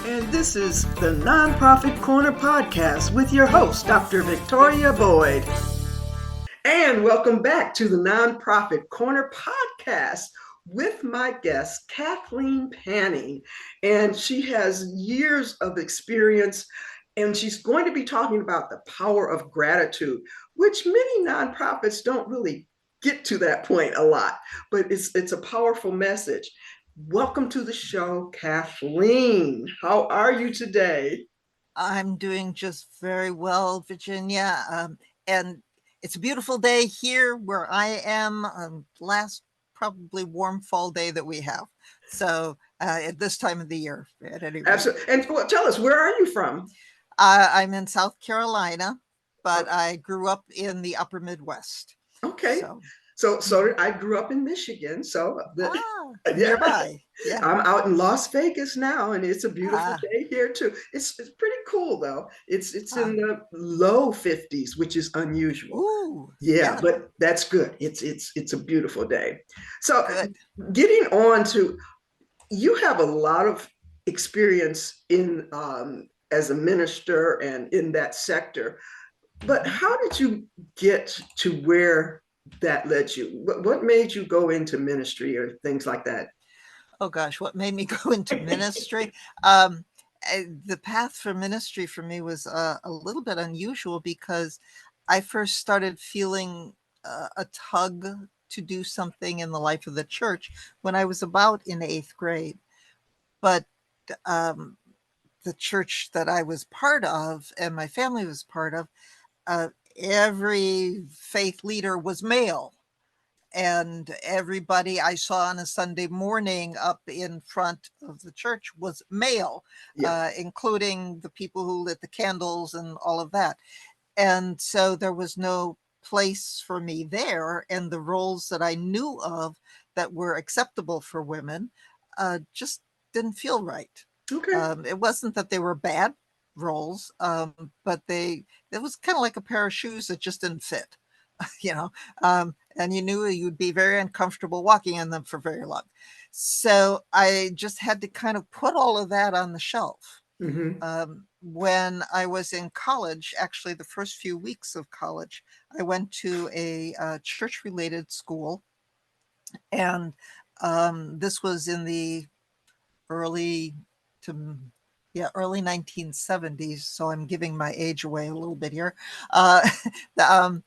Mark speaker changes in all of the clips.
Speaker 1: and this is the Nonprofit Corner Podcast with your host, Dr. Victoria Boyd. And welcome back to the Nonprofit Corner Podcast with my guest, Kathleen Panning. And she has years of experience, and she's going to be talking about the power of gratitude, which many nonprofits don't really get to that point a lot, but it's a powerful message. Welcome to the show, Kathleen. How are you today?
Speaker 2: I'm doing just very well, Virginia. And it's a beautiful day here where I am. Last probably warm fall day that we have. So at this time of the year, at any rate.
Speaker 1: Absolutely. And well, tell us, where are you from?
Speaker 2: I'm in South Carolina, but
Speaker 1: Oh,
Speaker 2: I grew up in the upper Midwest.
Speaker 1: okay.
Speaker 2: So,
Speaker 1: So I grew up in Michigan. Yeah,
Speaker 2: nearby. Yeah.
Speaker 1: I'm out in Las Vegas now, and it's a beautiful
Speaker 2: Ah,
Speaker 1: day here too. It's pretty cool though. It's
Speaker 2: ah,
Speaker 1: in the low 50s, which is unusual.
Speaker 2: ooh,
Speaker 1: Yeah,
Speaker 2: yeah,
Speaker 1: but that's good. It's a beautiful day. So
Speaker 2: good.
Speaker 1: getting on to, you have a lot of experience in as a minister and in that sector. But
Speaker 2: Mhm.
Speaker 1: how did you get to where that led you? What made you go into ministry or things like that?
Speaker 2: Oh gosh, what made me go into ministry? Um, the path for ministry for me was a little bit unusual because I first started feeling a tug to do something in the life of the church when I was about in eighth grade. But um, the church that I was part of and my family was part of, uh, every faith leader was male, and everybody I saw on a Sunday morning up in front of the church was male,
Speaker 1: Yeah,
Speaker 2: including the people who lit the candles and all of that. And so there was no place for me there. And the roles that I knew of that were acceptable for women just didn't feel right.
Speaker 1: okay.
Speaker 2: It wasn't that they were bad roles, but it was kind of like a pair of shoes that just didn't fit. you know, and you knew you'd be very uncomfortable walking in them for very long. So I just had to kind of put all of that on the shelf.
Speaker 1: Hmm.
Speaker 2: When I was in college, actually, the first few weeks of college, I went to a church related school. And this was in the early to early 1970s, so I'm giving my age away a little bit here. uh, the, um,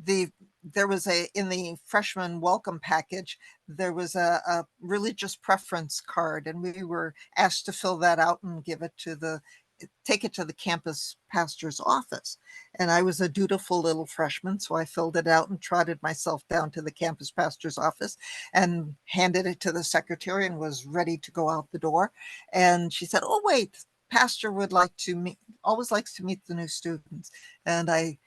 Speaker 2: the there was a in the freshman welcome package, there was a religious preference card, and we were asked to fill that out and give it to the take it to the campus pastor's office. And I was a dutiful little freshman, so I filled it out and trotted myself down to the campus pastor's office and handed it to the secretary and was ready to go out the door. And she said, "Oh, wait, pastor would like to meet, always likes to meet the new students." And I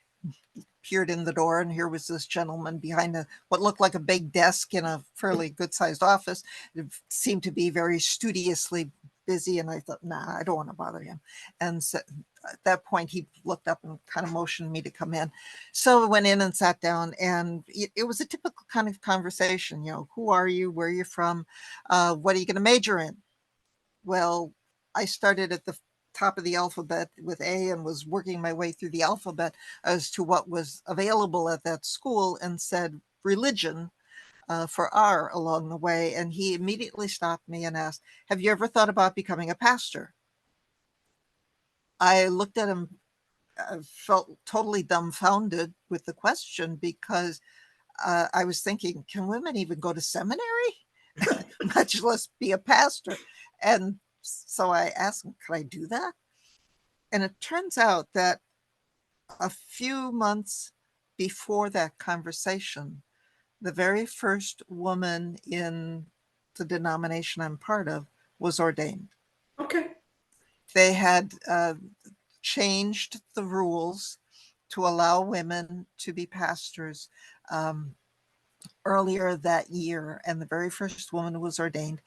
Speaker 2: peered in the door, and here was this gentleman behind what looked like a big desk in a fairly good sized office. It seemed to be very studiously busy, and I thought, nah, I don't want to bother him. And so at that point, he looked up and kind of motioned me to come in. So I went in and sat down, and it was a typical kind of conversation. Who are you? Where are you from? What are you going to major in? Well, I started at the top of the alphabet with A and was working my way through the alphabet as to what was available at that school, and said religion for R along the way. And he immediately stopped me and asked, "Have you ever thought about becoming a pastor?" I looked at him, felt totally dumbfounded with the question, because I was thinking, can women even go to seminary, much less be a pastor? And so I asked him, could I do that? And it turns out that a few months before that conversation, the very first woman in the denomination I'm part of was ordained.
Speaker 1: Okay.
Speaker 2: They had changed the rules to allow women to be pastors um, earlier that year, and the very first woman was ordained.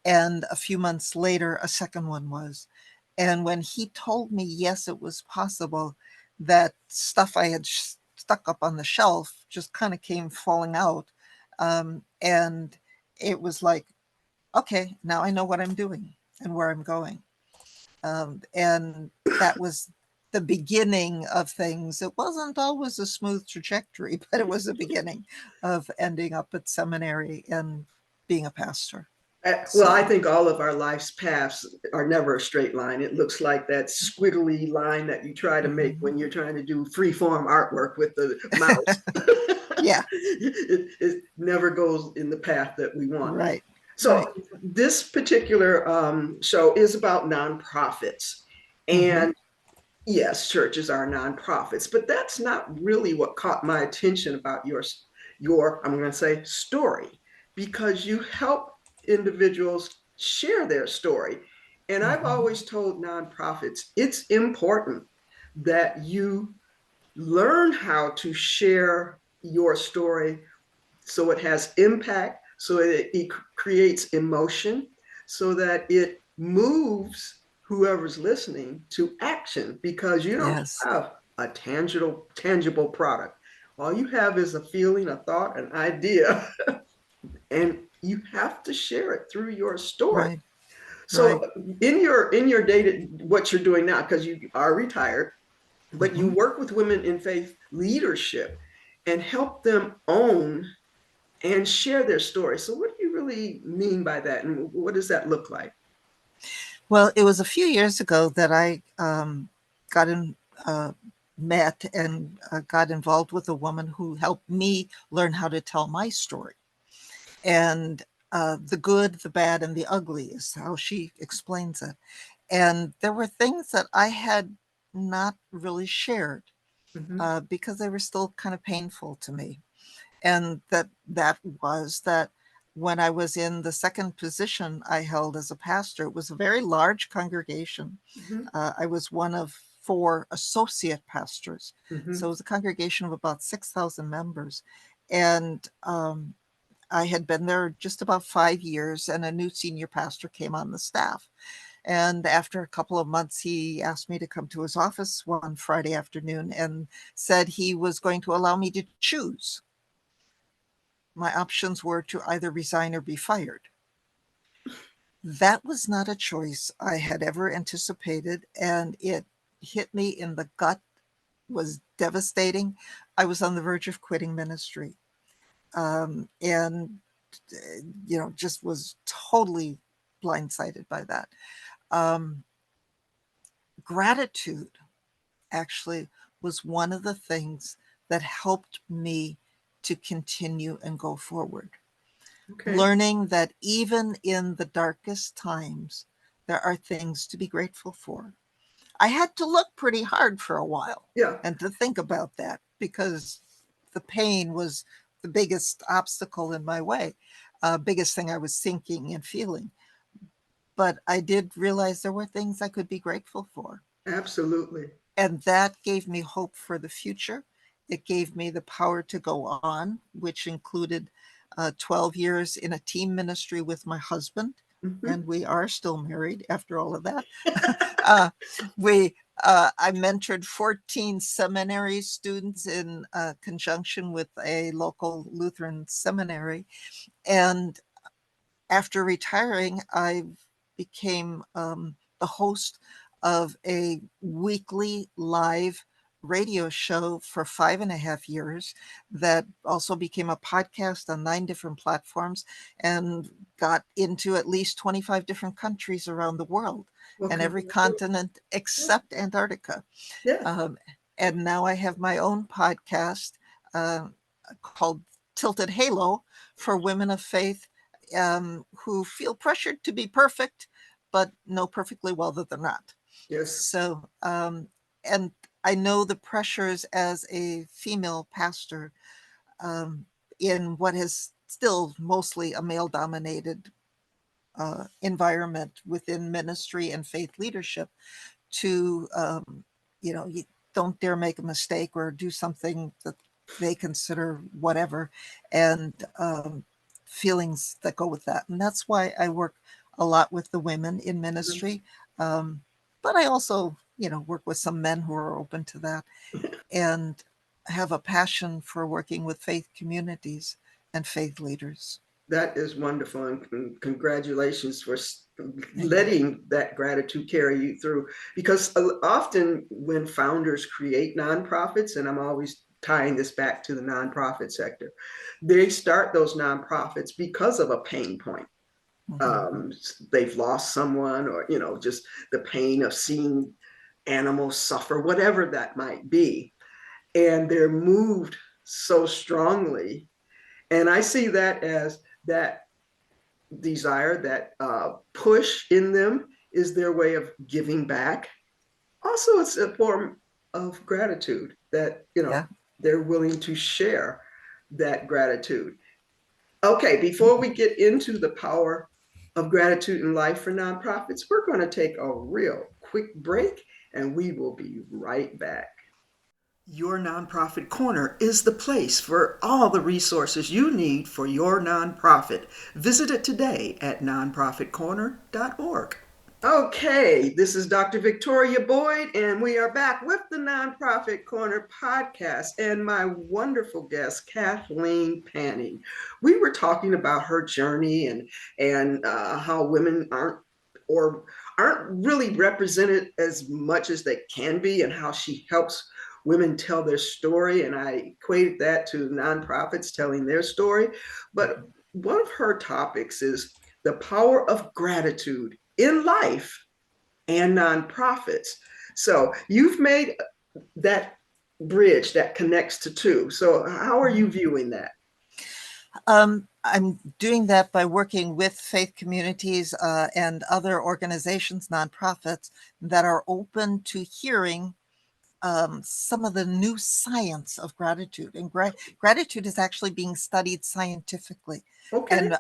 Speaker 2: And a few months later, a second one was. And when he told me, yes, it was possible, that stuff I had stuck up on the shelf just kind of came falling out. And it was like, okay, now I know what I'm doing and where I'm going. And that was the beginning of things. It wasn't always a smooth trajectory, but it was the beginning of ending up at seminary and being a pastor.
Speaker 1: Well, I
Speaker 2: So,
Speaker 1: think all of our life's paths are never a straight line. It looks like that squiggly line that you try to make when you're trying to do free form artwork with the mouse.
Speaker 2: yeah,
Speaker 1: It never goes in the path that we want.
Speaker 2: right, right.
Speaker 1: So this particular show is about nonprofits.
Speaker 2: Mm-hmm.
Speaker 1: And yes, churches are nonprofits, but that's not really what caught my attention about your I'm going to say story, because you help individuals share their story. And I've
Speaker 2: Mm-hmm.
Speaker 1: always told nonprofits it's important that you learn how to share your story so it has impact, so it creates emotion, so that it moves whoever's listening to action, because you don't
Speaker 2: Yes,
Speaker 1: have a tangible product. All you have is a feeling, a thought, an idea, and you have to share it through your story.
Speaker 2: right,
Speaker 1: So
Speaker 2: right.
Speaker 1: in your data, what you're doing now, because you are retired, but you
Speaker 2: Mm-hmm.
Speaker 1: work with women in faith leadership and help them own and share their story. So, what do you really mean by that, and what does that look like?
Speaker 2: Well, it was a few years ago that I got in, uh, met and got involved with a woman who helped me learn how to tell my story. And the good, the bad, and the ugly is how she explains it. And there were things that I had not really shared
Speaker 1: Mm-hmm.
Speaker 2: because they were still kind of painful to me. And that was that when I was in the second position I held as a pastor, it was a very large congregation.
Speaker 1: Mm-hmm.
Speaker 2: I was one of four associate pastors.
Speaker 1: Mm-hmm.
Speaker 2: So it was a congregation of about 6,000 members. And I had been there just about 5 years, and a new senior pastor came on the staff. And after a couple of months, he asked me to come to his office one Friday afternoon and said he was going to allow me to choose. My options were to either resign or be fired. That was not a choice I had ever anticipated, and it hit me in the gut, was devastating. I was on the verge of quitting ministry. And just was totally blindsided by that. Um, Gratitude actually was one of the things that helped me to continue and go forward.
Speaker 1: Okay.
Speaker 2: Learning that even in the darkest times, there are things to be grateful for. I had to look pretty hard for a while
Speaker 1: Yeah.
Speaker 2: and to think about that because the pain was the biggest obstacle in my way, biggest thing I was thinking and feeling. But I did realize there were things I could be grateful for.
Speaker 1: Absolutely.
Speaker 2: And that gave me hope for the future. It gave me the power to go on, which included 12 years in a team ministry with my husband.
Speaker 1: Mm-hmm.
Speaker 2: And we are still married after all of that. uh, I mentored 14 seminary students in conjunction with a local Lutheran seminary. And after retiring, I became the host of a weekly live radio show for 5.5 years that also became a podcast on 9 different platforms and got into at least 25 different countries around the world
Speaker 1: Well,
Speaker 2: and every
Speaker 1: congratulations.
Speaker 2: continent except Antarctica.
Speaker 1: Yeah.
Speaker 2: Um, and now I have my own podcast uh, called Tilted Halo for women of faith who feel pressured to be perfect, but know perfectly well that they're not.
Speaker 1: Yes.
Speaker 2: So, and I know the pressures as a female pastor um, in what is still mostly a male dominated environment within ministry and faith leadership to, you don't dare make a mistake or do something that they consider whatever, and feelings that go with that. And that's why I work a lot with the women in ministry. Um, but I also, work with some men who are open to that and have a passion for working with faith communities and faith leaders.
Speaker 1: That is wonderful, and congratulations for
Speaker 2: Thank you.
Speaker 1: letting that gratitude carry you through. Because often when founders create nonprofits, and I'm always tying this back to the nonprofit sector, they start those nonprofits because of a pain point.
Speaker 2: Mhm.
Speaker 1: They've lost someone, or just the pain of seeing animals suffer, whatever that might be, and they're moved so strongly. And I see that as that desire, that push in them is their way of giving back. Also, it's a form of gratitude that,
Speaker 2: Yeah.
Speaker 1: they're willing to share that gratitude. Okay, before we get into the power of gratitude in life for nonprofits, we're going to take a real quick break and we will be right back. Your Nonprofit Corner is the place for all the resources you need for your nonprofit. Visit it today at nonprofitcorner.org. Okay, this is Dr. Victoria Boyd, and we are back with the Nonprofit Corner podcast and my wonderful guest, Kathleen Panning. We were talking about her journey and how women aren't really represented as much as they can be, and how she helps women tell their story. And I equated that to nonprofits telling their story. But one of her topics is the power of gratitude in life and nonprofits. So you've made that bridge that connects to two. So how are you viewing that?
Speaker 2: I'm doing that by working with faith communities and other organizations, nonprofits that are open to hearing some of the new science of gratitude. And gratitude is actually being studied scientifically.
Speaker 1: Okay.
Speaker 2: And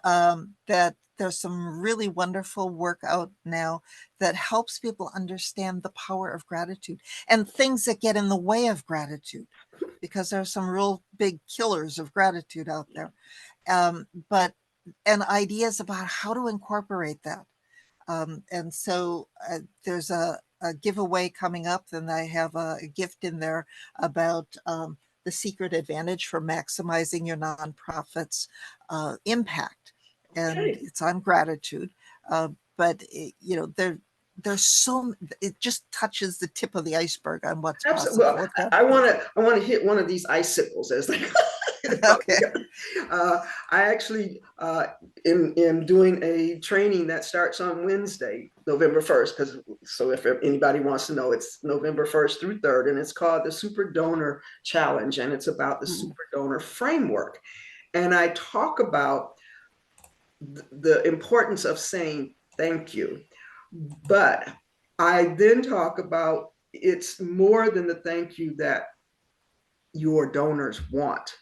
Speaker 2: that there's some really wonderful work out now that helps people understand the power of gratitude and things that get in the way of gratitude, because there are some real big killers of gratitude out there. But and ideas about how to incorporate that. And so there's a giveaway coming up, and I have a gift in there about the secret advantage for maximizing your nonprofit's impact. And
Speaker 1: Okay.
Speaker 2: it's on gratitude. But, there's it just touches the tip of the iceberg on what's
Speaker 1: Absolutely.
Speaker 2: possible
Speaker 1: Well,
Speaker 2: with
Speaker 1: I
Speaker 2: gratitude.
Speaker 1: want to I want to hit one of these icicles, as they
Speaker 2: Okay.
Speaker 1: I actually am doing a training that starts on Wednesday, November 1st. Because so if anybody wants to know, it's November 1st through 3rd, and it's called the Super Donor Challenge, and it's about the
Speaker 2: Ooh.
Speaker 1: Super Donor Framework. And I talk about the importance of saying thank you. But I then talk about it's more than the thank you that your donors want.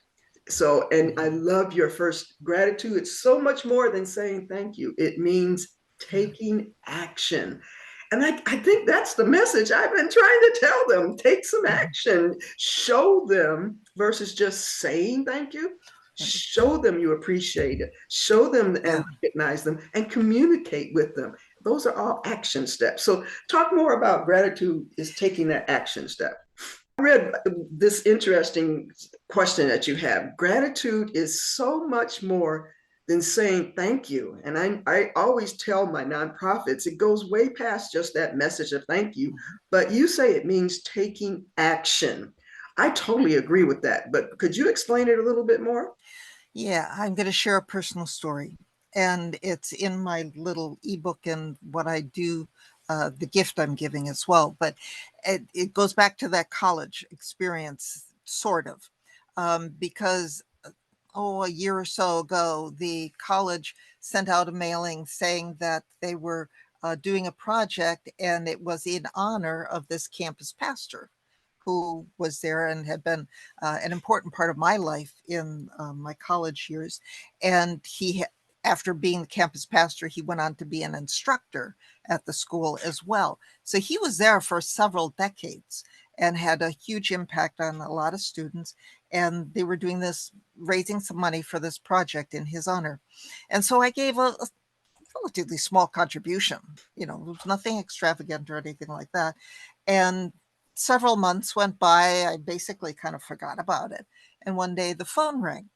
Speaker 1: So, and I love your first gratitude. It's so much more than saying thank you, it means taking action. And I think that's the message I've been trying to tell them. Take some action, show them versus just saying thank you. Show them you appreciate it, show them
Speaker 2: Yeah.
Speaker 1: and recognize them, and communicate with them. Those are all action steps. So, talk more about gratitude is taking that action step. I read this interesting question that you have. Gratitude is so much more than saying thank you. And I always tell my nonprofits, it goes way past just that message of thank you, but you say it means taking action. I totally agree with that, but could you explain it a little bit more?
Speaker 2: Yeah, I'm going to share a personal story, and it's in my little ebook and what I do, the gift I'm giving as well. But it goes back to that college experience, sort of, because a year or so ago, the college sent out a mailing saying that they were doing a project, and it was in honor of this campus pastor who was there and had been an important part of my life in my college years. And after being the campus pastor, he went on to be an instructor at the school as well. So he was there for several decades and had a huge impact on a lot of students. And they were doing this, raising some money for this project in his honor. And so I gave a relatively small contribution. It was nothing extravagant or anything like that. And several months went by. I basically kind of forgot about it. And one day the phone rang,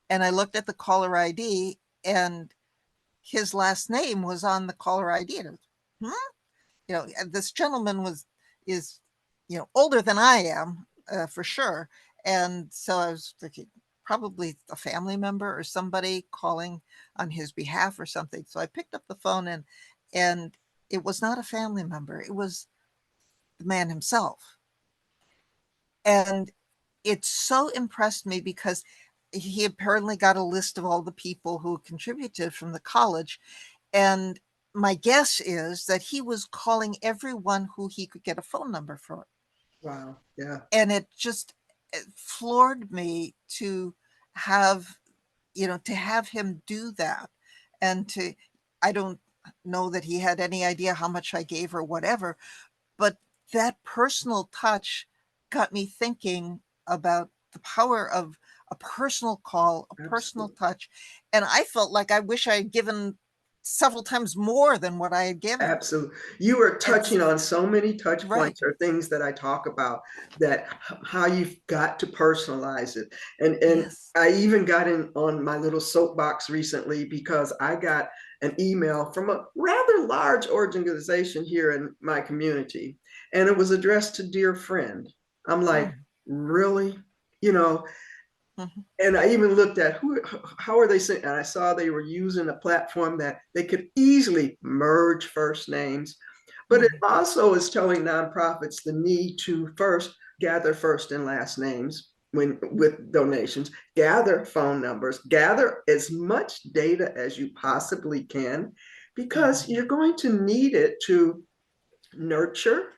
Speaker 2: and I looked at the caller ID, and his last name was on the caller ID. And this gentleman is older than I am, for sure. And so I was thinking probably a family member or somebody calling on his behalf or something. So I picked up the phone, and it was not a family member. It was the man himself. And it so impressed me because he apparently got a list of all the people who contributed from the college. And my guess is that he was calling everyone who he could get a phone number for.
Speaker 1: Wow. Yeah.
Speaker 2: And it floored me to have him do that. And I don't know that he had any idea how much I gave or whatever, but that personal touch got me thinking about the power of a personal call, a personal touch. And I felt like I wish I had given several times more than what I had given.
Speaker 1: Absolutely. You are touching on so many touch points,
Speaker 2: Right.
Speaker 1: or things that I talk about, that how you've got to personalize it. And
Speaker 2: Yes.
Speaker 1: I even got in on my little soapbox recently because I got an email from a rather large organization here in my community, and it was addressed to dear friend. I'm like, really? You know, and I even looked at how are they saying, and I saw they were using a platform that they could easily merge first names. But it also is telling nonprofits the need to first gather first and last names with donations, gather phone numbers, gather as much data as you possibly can, because you're going to need it to nurture,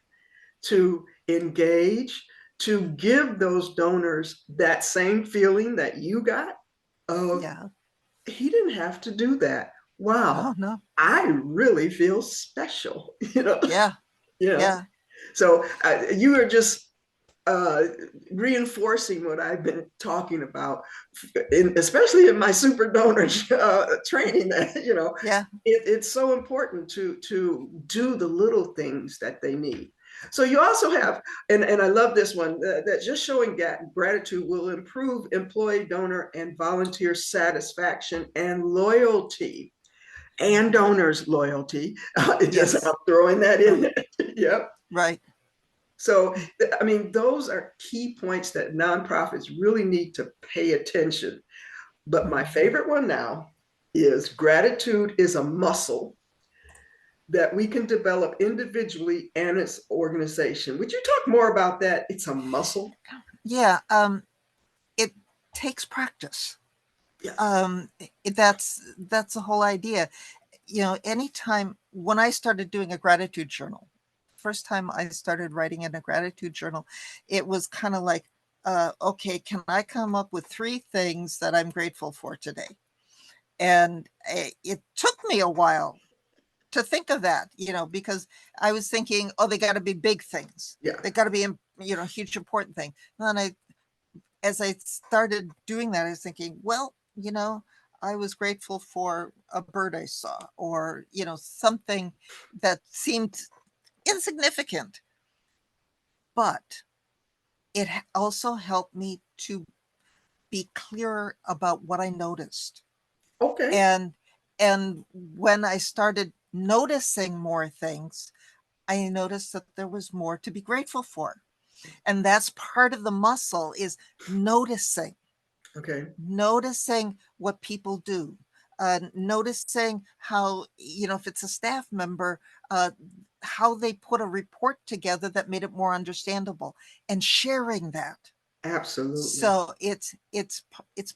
Speaker 1: to engage, to give those donors that same feeling that you got of, he didn't have to do that. Wow.
Speaker 2: No.
Speaker 1: I really feel special,
Speaker 2: Yeah. Yeah.
Speaker 1: So you are just reinforcing what I've been talking about, especially in my super donor training. That
Speaker 2: Yeah.
Speaker 1: it's so important to do the little things that they need. So you also have, and I love this one, that just showing gratitude will improve employee, donor, and volunteer satisfaction and loyalty, and donors' loyalty. Just I'm throwing that in there. Yep.
Speaker 2: Right.
Speaker 1: So, I mean, those are key points that nonprofits really need to pay attention. But my favorite one now is gratitude is a muscle that we can develop individually and as organization. Would you talk more about that? It's a muscle.
Speaker 2: Yeah. It takes practice.
Speaker 1: Yes.
Speaker 2: That's the whole idea. Anytime when I started doing a gratitude journal, first time I started writing in a gratitude journal, it was kind of like, okay, can I come up with 3 things that I'm grateful for today? And it took me a while to think of that, because I was thinking, oh, they got to be big things.
Speaker 1: Yeah.
Speaker 2: They got to be, huge, important thing. And then as I started doing that, I was thinking, well, I was grateful for a bird I saw, or, something that seemed insignificant. But it also helped me to be clearer about what I noticed.
Speaker 1: Okay.
Speaker 2: And when I started noticing more things, I noticed that there was more to be grateful for. And that's part of the muscle, is noticing.
Speaker 1: Okay.
Speaker 2: Noticing what people do. Noticing how, if it's a staff member, how they put a report together that made it more understandable, and sharing that.
Speaker 1: Absolutely.
Speaker 2: So it's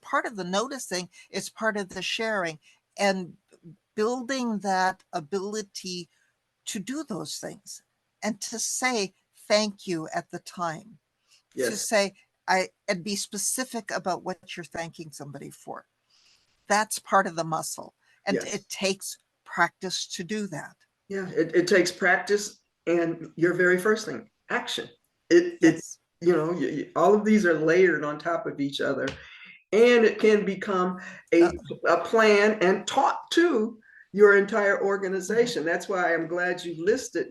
Speaker 2: part of the noticing, it's part of the sharing, and building that ability to do those things, and to say thank you at the time.
Speaker 1: Yes.
Speaker 2: To say and be specific about what you're thanking somebody for. That's part of the muscle, and it takes practice to do that.
Speaker 1: Yeah, it takes practice, and your very first thing, action. It all of these are layered on top of each other, and it can become a plan and taught to your entire organization. That's why I'm glad you listed,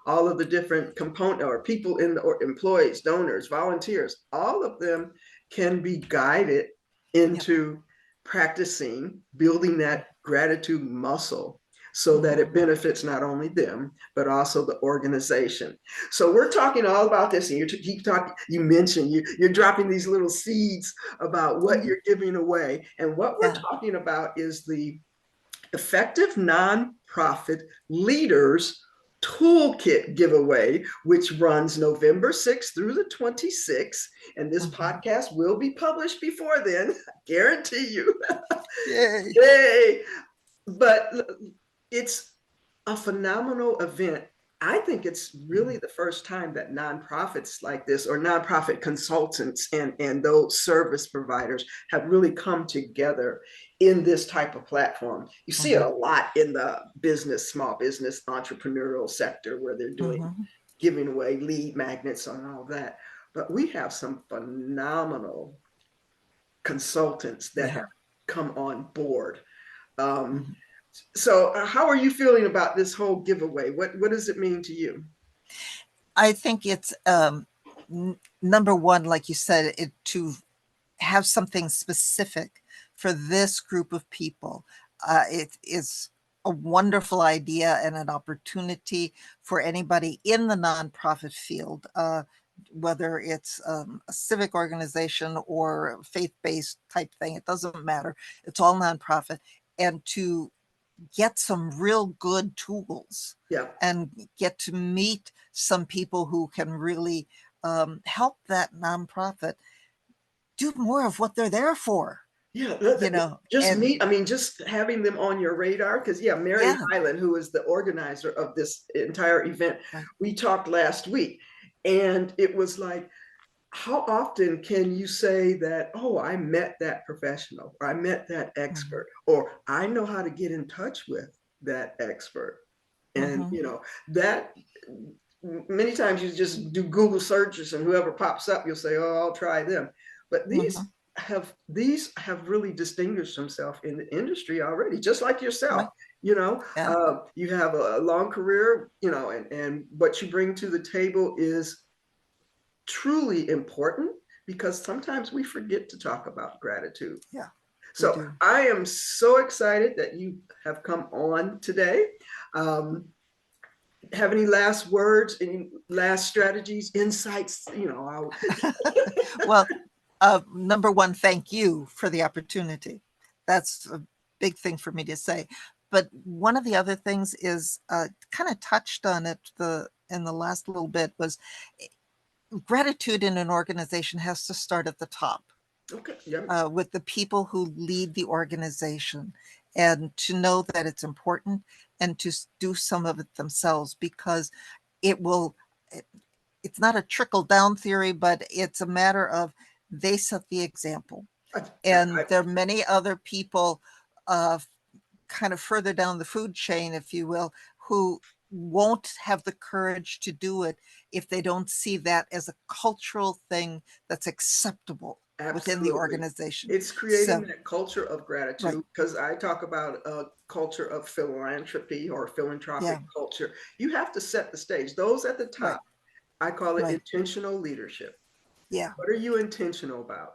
Speaker 1: all of the different component, or people in the, or employees, donors, volunteers, all of them can be guided into practicing building that gratitude muscle so that it benefits not only them, but also the organization. So we're talking all about this, and you keep talking, you mentioned you're dropping these little seeds about what you're giving away. And what we're talking about is the Effective Nonprofit Leaders Toolkit giveaway, which runs November 6th through the 26th. And this podcast will be published before then, I guarantee you.
Speaker 2: Yay.
Speaker 1: Yay. But it's a phenomenal event. I think it's really the first time that nonprofits like this, or nonprofit consultants and those service providers, have really come together in this type of platform. You see it a lot in the business, small business, entrepreneurial sector, where they're doing giving away lead magnets and all that. But we have some phenomenal consultants that have come on board. So how are you feeling about this whole giveaway? What does it mean to you?
Speaker 2: I think it's number one, like you said, to have something specific for this group of people. It is a wonderful idea and an opportunity for anybody in the nonprofit field, whether it's a civic organization or faith-based type thing. It doesn't matter. It's all nonprofit. And to get some real good tools and get to meet some people who can really help that nonprofit do more of what they're there for.
Speaker 1: Just having them on your radar, because Mary Hyland, who is the organizer of this entire event, we talked last week, and it was like, how often can you say that, oh, I met that professional, or I met that expert, or I know how to get in touch with that expert? And that many times you just do Google searches, and whoever pops up, you'll say, oh, I'll try them. But these have really distinguished themselves in the industry already, just like yourself. You have a long career, and what you bring to the table is truly important, because sometimes we forget to talk about gratitude. So I am so excited that you have come on today. Have any last words, any last strategies, insights?
Speaker 2: Well, number one, thank you for the opportunity. That's a big thing for me to say. But one of the other things is kind of touched on it in the last little bit, was gratitude in an organization has to start at the top. With the people who lead the organization, and to know that it's important and to do some of it themselves, because it's not a trickle down theory, but it's a matter of they set the example. And there are many other people kind of further down the food chain, if you will, who won't have the courage to do it if they don't see that as a cultural thing that's acceptable within the organization.
Speaker 1: It's creating that culture of gratitude, because I talk about a culture of philanthropy or philanthropic culture. You have to set the stage. Those at the top, I call it intentional leadership. What are you intentional about?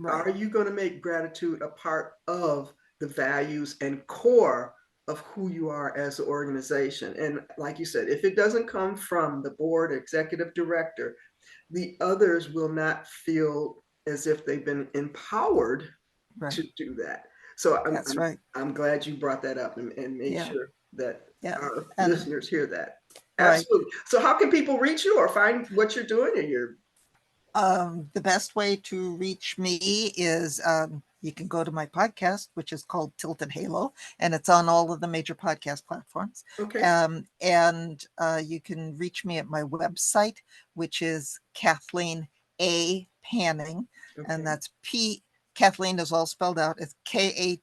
Speaker 1: Are you going to make gratitude a part of the values and core of who you are as an organization? And like you said, if it doesn't come from the board, executive director, the others will not feel as if they've been empowered to do that. So I'm glad you brought that up and made sure that our listeners hear that. Absolutely. So how can people reach you or find what you're doing in your...
Speaker 2: The best way to reach me is you can go to my podcast, which is called Tilt and Halo, and it's on all of the major podcast platforms. And you can reach me at my website, which is Kathleen A. Panning, and that's Kathleen is all spelled out. It's Kathleen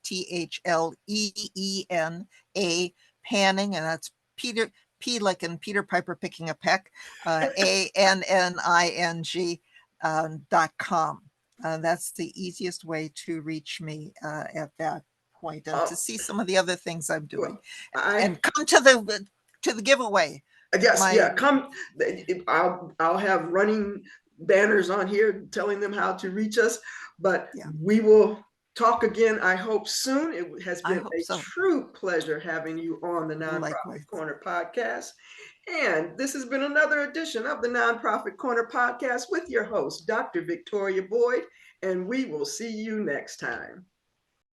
Speaker 2: Panning, and that's Peter P like in Peter Piper picking a peck, ANNING.com. That's the easiest way to reach me at that point, and to see some of the other things I'm doing. And come to the giveaway.
Speaker 1: Come. I'll have running banners on here telling them how to reach us, but we will talk again, I hope soon. It has
Speaker 2: I
Speaker 1: been
Speaker 2: hope
Speaker 1: a
Speaker 2: so.
Speaker 1: true pleasure having you on the Nonprofit
Speaker 2: Likewise.
Speaker 1: Corner podcast. And this has been another edition of the Nonprofit Corner podcast with your host, Dr. Victoria Boyd, and we will see you next time.